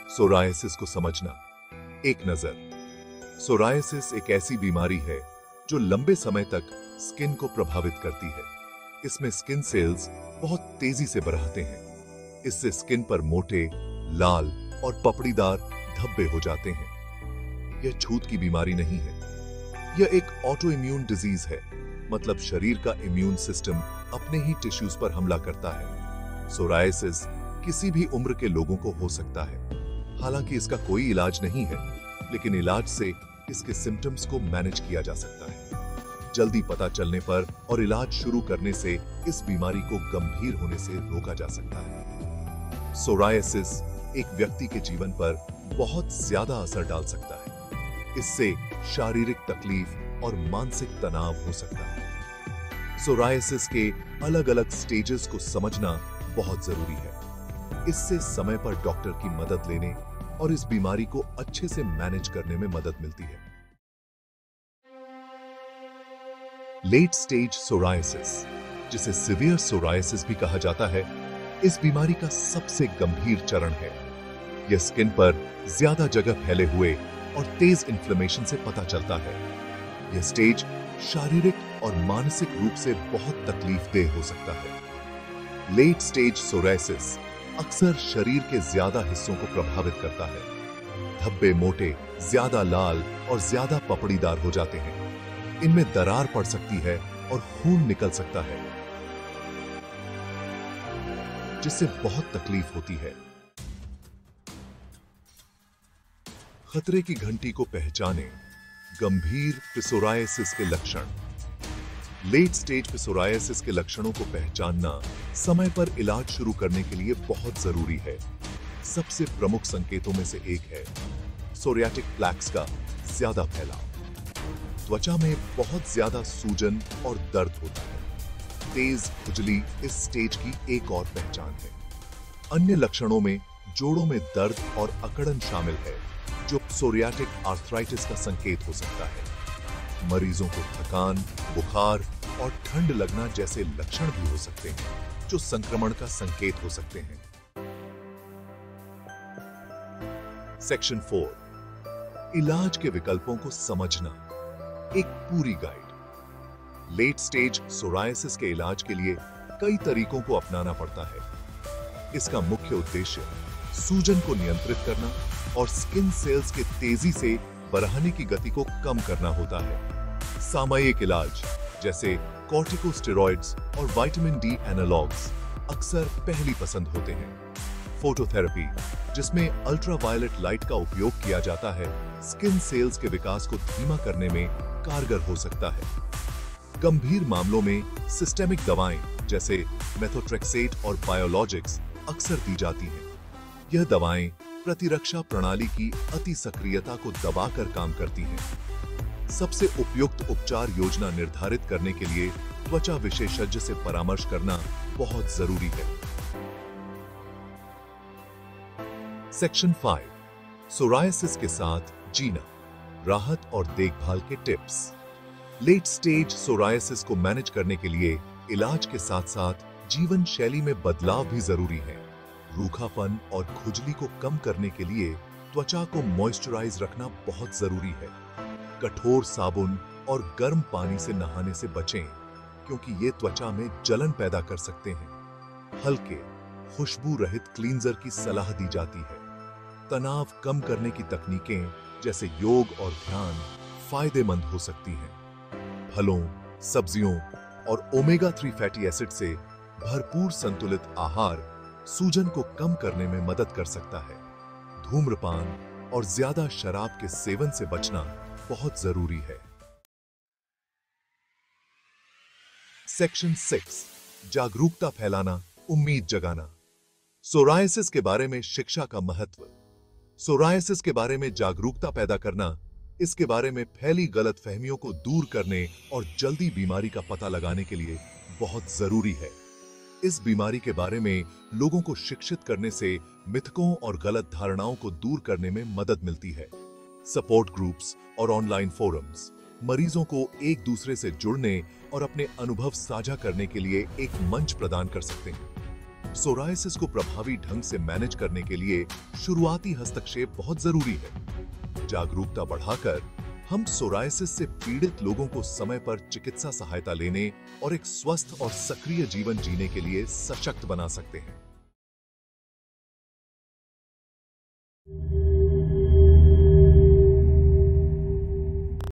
Psoriasis को समझना। एक नजर। सोरायसिस एक ऐसी बीमारी है जो लंबे समय तक स्किन को प्रभावित करती है। इसमें स्किन सेल्स बहुत तेजी से बढ़ते हैं। इससे स्किन पर मोटे, लाल और पपड़ीदार धब्बे हो जाते हैं। यह छूत की बीमारी नहीं है, यह एक ऑटो इम्यून डिजीज है, मतलब शरीर का इम्यून सिस्टम अपने ही टिश्यूज पर हमला करता है। सोरायसिस किसी भी उम्र के लोगों को हो सकता है। हालांकि इसका कोई इलाज नहीं है, लेकिन इलाज से इसके सिम्टम्स को मैनेज किया जा सकता है। जल्दी पता चलने पर और इलाज शुरू करने से इस बीमारी को गंभीर होने से रोका जा सकता है। सोरायसिस एक व्यक्ति के जीवन पर बहुत ज्यादा असर डाल सकता है। इससे शारीरिक तकलीफ और मानसिक तनाव हो सकता है। सोरायसिस के अलग-अलग स्टेजेस को समझना बहुत जरूरी है। इससे समय पर डॉक्टर की मदद लेने और इस बीमारी को अच्छे से मैनेज करने में मदद मिलती है। लेट स्टेज सोरायसिस, जिसे सिवियर सोरायसिस भी कहा जाता है, इस बीमारी का सबसे गंभीर चरण है। यह स्किन पर ज्यादा जगह फैले हुए और तेज इन्फ्लेमेशन से पता चलता है। यह स्टेज शारीरिक और मानसिक रूप से बहुत तकलीफदेह हो सकता है। लेट स्टेज सोरायसिस अक्सर शरीर के ज्यादा हिस्सों को प्रभावित करता है। धब्बे मोटे, ज्यादा लाल और ज्यादा पपड़ीदार हो जाते हैं। इनमें दरार पड़ सकती है और खून निकल सकता है, जिससे बहुत तकलीफ होती है। खतरे की घंटी को पहचानें। गंभीर पिसोरायसिस के लक्षण। लेट स्टेज पिसोरायसिस के लक्षणों को पहचानना समय पर इलाज शुरू करने के लिए बहुत जरूरी है। सबसे प्रमुख संकेतों में से एक है सोरियाटिक प्लैक्स का ज्यादा फैलाव। त्वचा में बहुत ज्यादा सूजन और दर्द होता है। तेज खुजली इस स्टेज की एक और पहचान है। अन्य लक्षणों में जोड़ों में दर्द और अकड़न शामिल है, जो सोरियाटिक आर्थराइटिस का संकेत हो सकता है। मरीजों को थकान, बुखार और ठंड लगना जैसे लक्षण भी हो सकते हैं, जो संक्रमण का संकेत हो सकते हैं। सेक्शन 4, इलाज के विकल्पों को समझना। एक पूरी गाइड। लेट स्टेज सोरायसिस के इलाज के लिए कई तरीकों को अपनाना पड़ता है। इसका मुख्य उद्देश्य सूजन को नियंत्रित करना और स्किन सेल्स के तेजी से बढ़ने की गति को कम करना होता है। सामयिक इलाज जैसे कॉर्टिकोस्टेरॉइड्स और विटामिन डी एनालॉग्स अक्सर पहली पसंद होते हैं। फोटोथेरेपी, जिसमें अल्ट्रावायलेट लाइट का उपयोग किया जाता है, स्किन सेल्स के विकास को धीमा करने में कारगर हो सकता है। गंभीर मामलों में सिस्टेमिक दवाएं जैसे मेथोट्रेक्सेट और बायोलॉजिक्स अक्सर दी जाती हैं। यह दवाएं प्रतिरक्षा प्रणाली की अति सक्रियता को दबाकर काम करती हैं। सबसे उपयुक्त उपचार योजना निर्धारित करने के लिए त्वचा विशेषज्ञ से परामर्श करना बहुत जरूरी है। सेक्शन 5, सोरायसिस के साथ जीना, राहत और देखभाल के टिप्स। लेट स्टेज सोरायसिस को मैनेज करने के लिए इलाज के साथ साथ जीवन शैली में बदलाव भी जरूरी है। रूखापन और खुजली को कम करने के लिए त्वचा को मॉइस्चराइज रखना बहुत जरूरी है। कठोर साबुन और गर्म पानी से नहाने से बचें, क्योंकि ये त्वचा में जलन पैदा कर सकते हैं। हल्के, खुशबू रहित क्लींजर की सलाह दी जाती है। तनाव कम करने की तकनीकें जैसे योग और ध्यान फायदेमंद हो सकती हैं। फलों, सब्जियों और ओमेगा 3 फैटी एसिड से भरपूर संतुलित आहार सूजन को कम करने में मदद कर सकता है। धूम्रपान और ज्यादा शराब के सेवन से बचना बहुत जरूरी है। सेक्शन 6, जागरूकता फैलाना, उम्मीद जगाना। सोरायसिस के बारे में शिक्षा का महत्व। सोरायसिस के बारे में जागरूकता पैदा करना, इसके बारे में फैली गलतफहमियों को दूर करने और जल्दी बीमारी का पता लगाने के लिए बहुत जरूरी है। इस बीमारी के बारे में लोगों को शिक्षित करने से मिथकों और गलत धारणाओं को दूर करने में मदद मिलती है। सपोर्ट ग्रुप्स और ऑनलाइन फोरम्स मरीजों को एक दूसरे से जुड़ने और अपने अनुभव साझा करने के लिए एक मंच प्रदान कर सकते हैं। सोरायसिस को प्रभावी ढंग से मैनेज करने के लिए शुरुआती हस्तक्षेप बहुत जरूरी है। जागरूकता बढ़ाकर हम सोरायसिस से पीड़ित लोगों को समय पर चिकित्सा सहायता लेने और एक स्वस्थ और सक्रिय जीवन जीने के लिए सशक्त बना सकते हैं।